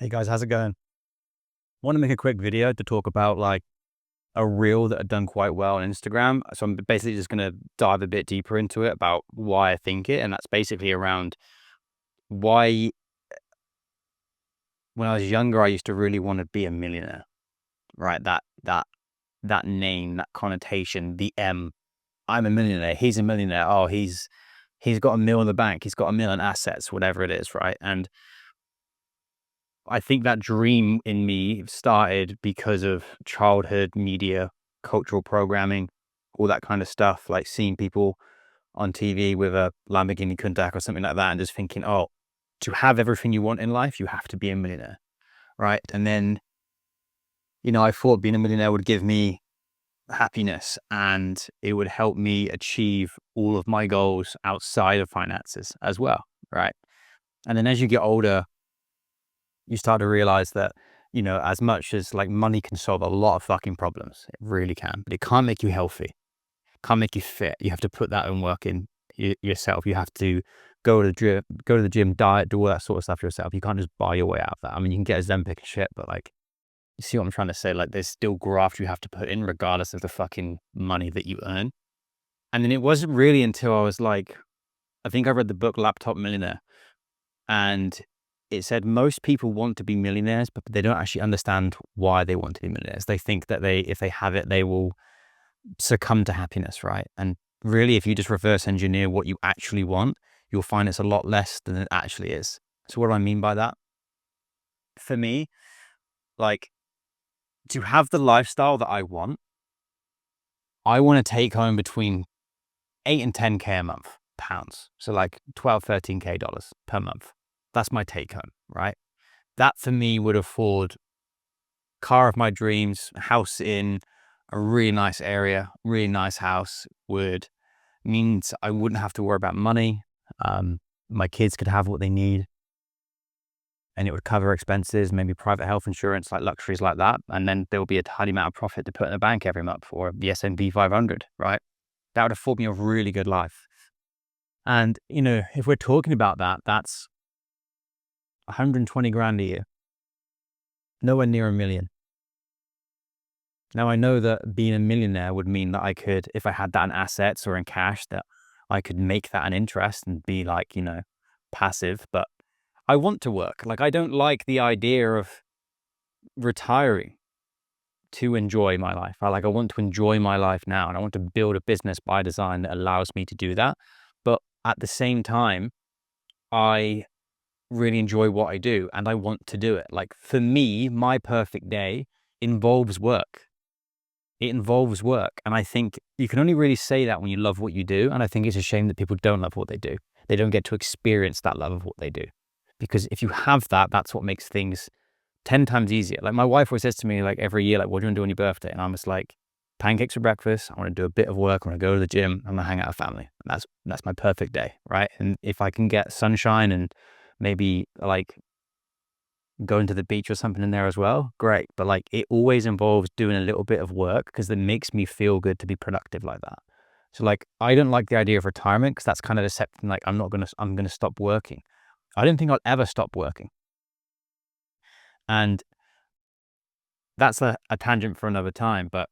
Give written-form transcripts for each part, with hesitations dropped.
Hey guys, how's it going? Want to make a quick video to talk about like a reel that I've done quite well on Instagram. So I'm basically just going to dive a bit deeper into it about why I think it. And that's basically around why when I was younger, I used to really want to be a millionaire, right? That name, that connotation, the M. I'm a millionaire. He's a millionaire. Oh, he's got a mil in the bank. He's got a million assets, whatever it is, right? And I think that dream in me started because of childhood media, cultural programming, all that kind of stuff, like seeing people on TV with a Lamborghini Countach or something like that, and just thinking, oh, to have everything you want in life, you have to be a millionaire, right? And then, I thought being a millionaire would give me happiness and it would help me achieve all of my goals outside of finances as well, right? And then as you get older, you start to realize that, as much as like money can solve a lot of fucking problems, it really can, but it can't make you healthy, can't make you fit. You have to put that own work in yourself. You have to go to the gym, diet, do all that sort of stuff yourself. You can't just buy your way out of that. I mean, you can get a Zempic and shit, but like, you see what I'm trying to say? Like, there's still graft you have to put in regardless of the fucking money that you earn. And then it wasn't really until I was like, I think I read the book Laptop Millionaire, and it said most people want to be millionaires, but they don't actually understand why they want to be millionaires. They think that if they have it, they will succumb to happiness, right? And really, if you just reverse engineer what you actually want, you'll find it's a lot less than it actually is. So what do I mean by that? For me, like, to have the lifestyle that I want to take home between 8 and 10K a month, pounds. So like 12, 13K dollars per month. That's my take home, right? That for me would afford car of my dreams, a house in a really nice area, really nice house, would means I wouldn't have to worry about money. My kids could have what they need, and it would cover expenses, maybe private health insurance, like luxuries like that. And then there will be a tiny amount of profit to put in the bank every month, or the S&P 500, right? That would afford me a really good life. And, if we're talking about that, that's 120 grand a year, nowhere near a million. Now, I know that being a millionaire would mean that I could, if I had that in assets or in cash, that I could make that an interest and be like, passive. But I want to work. Like, I don't like the idea of retiring to enjoy my life. I want to enjoy my life now, and I want to build a business by design that allows me to do that. But at the same time, I really enjoy what I do and I want to do it. Like, for me, my perfect day involves work. It involves work. And I think you can only really say that when you love what you do. And I think it's a shame that people don't love what they do. They don't get to experience that love of what they do. Because if you have that, that's what makes things 10 times easier. Like, my wife always says to me, like, every year, like, what do you want to do on your birthday? And I'm just like, pancakes for breakfast. I want to do a bit of work. I want to go to the gym. I'm going to hang out with family. And that's my perfect day, right? And if I can get sunshine and maybe like going to the beach or something in there as well, great. But like, it always involves doing a little bit of work because it makes me feel good to be productive like that. So like, I don't like the idea of retirement because that's kind of accepting, like, I'm going to stop working. I don't think I'll ever stop working. And that's a tangent for another time. But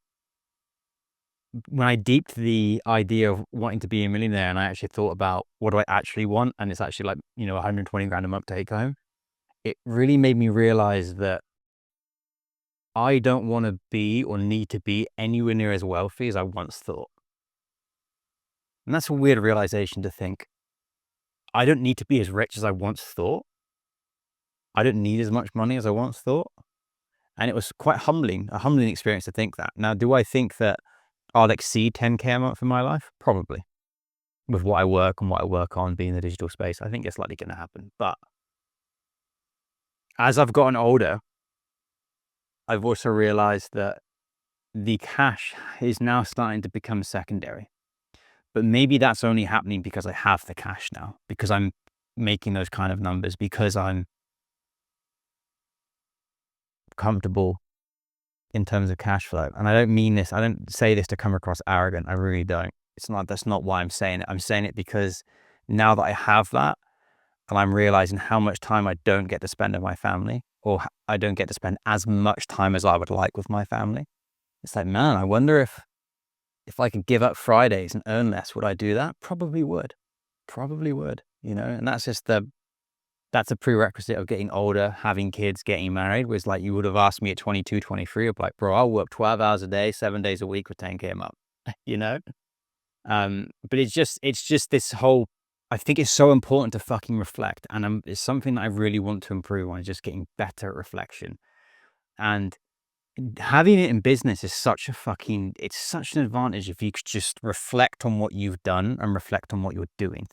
when I deeped the idea of wanting to be a millionaire and I actually thought about what do I actually want, and it's actually like, 120 grand a month take home, it really made me realize that I don't want to be or need to be anywhere near as wealthy as I once thought. And that's a weird realization to think. I don't need to be as rich as I once thought. I don't need as much money as I once thought. And it was quite humbling, a humbling experience to think that. Now, do I think that I'll exceed 10K a month in my life? Probably. With what I work and what I work on, being in the digital space, I think it's likely going to happen. But as I've gotten older, I've also realized that the cash is now starting to become secondary. But maybe that's only happening because I have the cash now, because I'm making those kind of numbers, because I'm comfortable in terms of cash flow. And I don't mean this, I don't say this to come across arrogant. I really don't. That's not why I'm saying it. I'm saying it because now that I have that, and I'm realizing how much time I don't get to spend with my family, or I don't get to spend as much time as I would like with my family. It's like, man, I wonder if I could give up Fridays and earn less, would I do that? Probably would. Probably would, and that's just that's a prerequisite of getting older, having kids, getting married. Was like, you would have asked me at 22, 23, of like, bro, I'll work 12 hours a day, 7 days a week with 10K a month, you know? But it's just this whole, I think it's so important to fucking reflect. And it's something that I really want to improve on, is just getting better at reflection. And having it in business is it's such an advantage if you could just reflect on what you've done and reflect on what you're doing.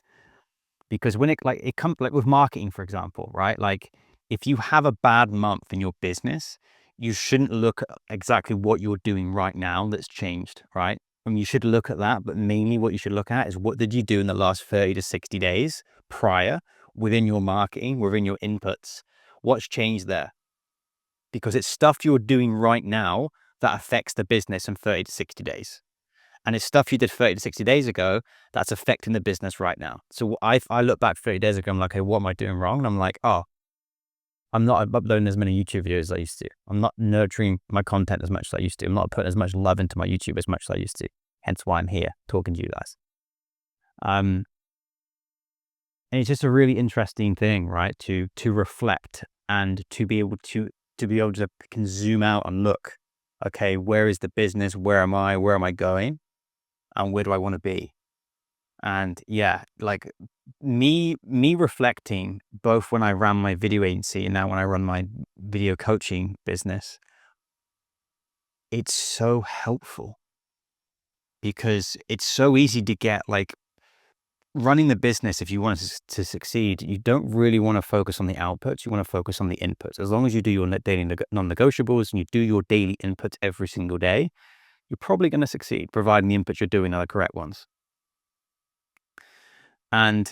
Because when it comes, like with marketing, for example, right? Like, if you have a bad month in your business, you shouldn't look at exactly what you're doing right now that's changed, right? You should look at that, but mainly what you should look at is, what did you do in the last 30 to 60 days prior, within your marketing, within your inputs? What's changed there? Because it's stuff you're doing right now that affects the business in 30 to 60 days. And it's stuff you did 30 to 60 days ago that's affecting the business right now. So I look back 30 days ago, I'm like, hey, what am I doing wrong? And I'm like, oh, I'm not uploading as many YouTube videos as I used to. I'm not nurturing my content as much as I used to. I'm not putting as much love into my YouTube as much as I used to. Hence why I'm here talking to you guys. And it's just a really interesting thing, right? To reflect and to be able to can zoom out and look, okay, where is the business? Where am I? Where am I going? And where do I want to be? And yeah, like me reflecting, both when I ran my video agency and now when I run my video coaching business, it's so helpful, because it's so easy to get, like, running the business. If you want to succeed, you don't really want to focus on the outputs. You want to focus on the inputs. As long as you do your daily non-negotiables and you do your daily inputs every single day, you're probably going to succeed, providing the inputs you're doing are the correct ones. And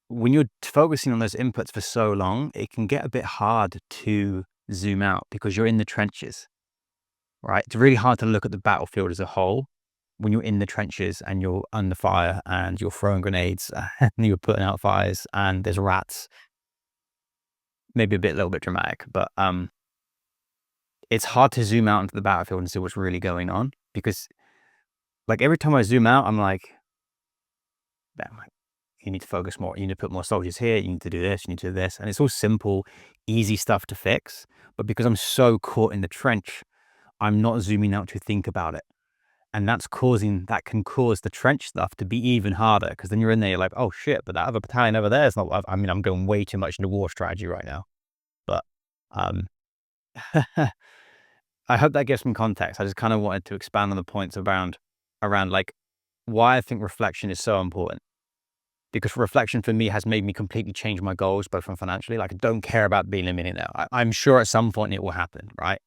when you're focusing on those inputs for so long, it can get a bit hard to zoom out, because you're in the trenches, right? It's really hard to look at the battlefield as a whole when you're in the trenches and you're under fire and you're throwing grenades and you're putting out fires and there's rats. Maybe a little bit dramatic, but it's hard to zoom out into the battlefield and see what's really going on, because, like, every time I zoom out, I'm like, damn, you need to focus more. You need to put more soldiers here. You need to do this. You need to do this. And it's all simple, easy stuff to fix. But because I'm so caught in the trench, I'm not zooming out to think about it. And that can cause the trench stuff to be even harder, because then you're in there, you're like, oh shit, but that other battalion over there is not, I mean, I'm going way too much into war strategy right now. But um, I hope that gives some context. I just kind of wanted to expand on the points around like why I think reflection is so important. Because reflection for me has made me completely change my goals, both from financially. Like, I don't care about being a millionaire. I'm sure at some point it will happen, right?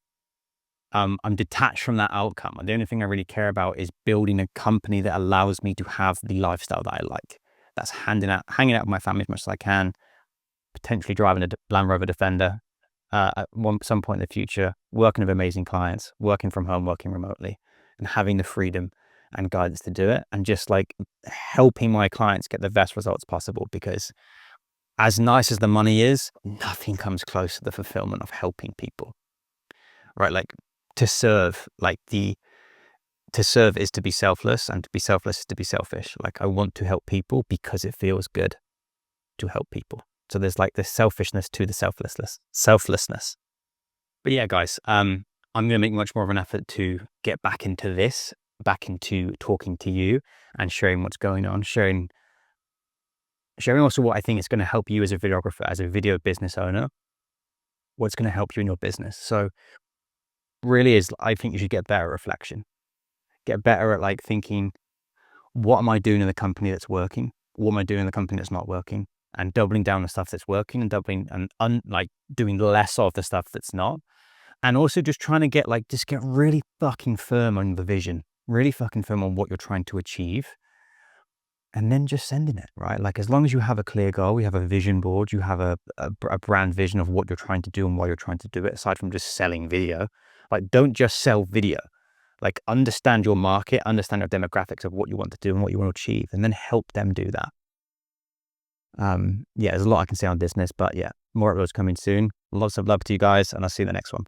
I'm detached from that outcome. And the only thing I really care about is building a company that allows me to have the lifestyle that I like. That's hanging out with my family as much as I can, potentially driving a Land Rover Defender at some point in the future, working with amazing clients, working from home, working remotely, and having the freedom and guidance to do it, and just like helping my clients get the best results possible. Because as nice as the money is, nothing comes close to the fulfillment of helping people, right? Like, to serve is to be selfless, and to be selfless is to be selfish. Like, I want to help people because it feels good to help people. So there's like this selfishness to the selflessness. But yeah, guys, I'm going to make much more of an effort to get back into talking to you and sharing what's going on, sharing also what I think is going to help you as a videographer, as a video business owner, what's going to help you in your business. So really I think you should get better at reflection, get better at like thinking, what am I doing in the company that's working? What am I doing in the company that's not working? And doubling down on the stuff that's working, and like doing less of the stuff that's not. And also just trying to get really fucking firm on the vision, really fucking firm on what you're trying to achieve. And then just sending it, right? Like, as long as you have a clear goal, you have a vision board, you have a brand vision of what you're trying to do and why you're trying to do it, aside from just selling video. Like, don't just sell video. Like, understand your market, understand your demographics of what you want to do and what you want to achieve, and then help them do that. Yeah, there's a lot I can say on business, but yeah, more of those coming soon. Lots of love to you guys, and I'll see you in the next one.